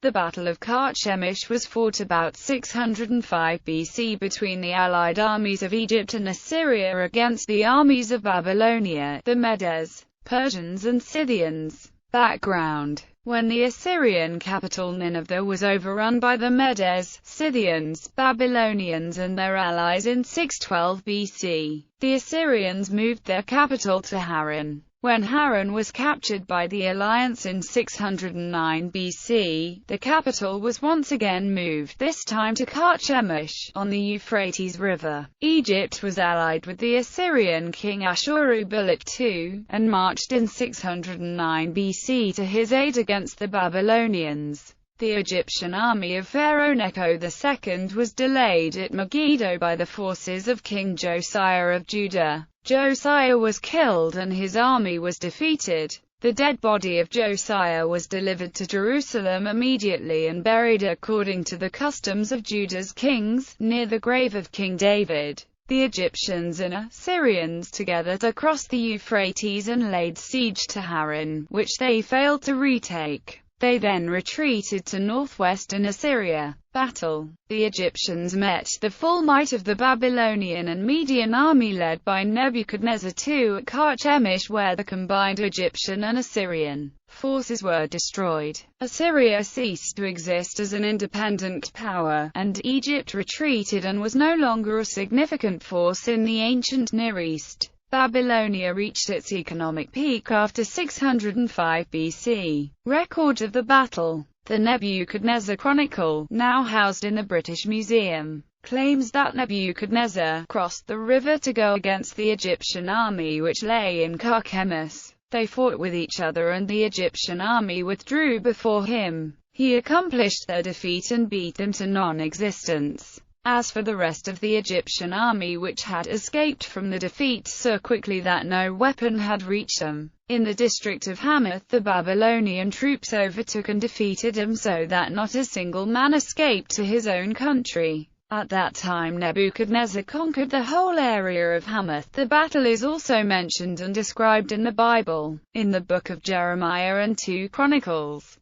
The Battle of Carchemish was fought about 605 BC between the allied armies of Egypt and Assyria against the armies of Babylonia, the Medes, Persians and Scythians. Background: when the Assyrian capital Nineveh was overrun by the Medes, Scythians, Babylonians and their allies in 612 BC, the Assyrians moved their capital to Haran. When Haran was captured by the alliance in 609 BC, the capital was once again moved, this time to Carchemish, on the Euphrates River. Egypt was allied with the Assyrian king Ashurbanipal II, and marched in 609 BC to his aid against the Babylonians. The Egyptian army of Pharaoh Necho II was delayed at Megiddo by the forces of King Josiah of Judah. Josiah was killed and his army was defeated. The dead body of Josiah was delivered to Jerusalem immediately and buried according to the customs of Judah's kings, near the grave of King David. The Egyptians and Assyrians together crossed the Euphrates and laid siege to Haran, which they failed to retake. They then retreated to northwestern Assyria. Battle: the Egyptians met the full might of the Babylonian and Median army led by Nebuchadnezzar II at Carchemish, where the combined Egyptian and Assyrian forces were destroyed. Assyria ceased to exist as an independent power, and Egypt retreated and was no longer a significant force in the ancient Near East. Babylonia reached its economic peak after 605 BC. Record of the battle. The Nebuchadnezzar Chronicle, now housed in the British Museum, claims that Nebuchadnezzar crossed the river to go against the Egyptian army which lay in Carchemish. They fought with each other and the Egyptian army withdrew before him. He accomplished their defeat and beat them to non-existence. As for the rest of the Egyptian army, which had escaped from the defeat so quickly that no weapon had reached them, in the district of Hamath the Babylonian troops overtook and defeated them so that not a single man escaped to his own country. At that time Nebuchadnezzar conquered the whole area of Hamath. The battle is also mentioned and described in the Bible, in the book of Jeremiah and 2 Chronicles.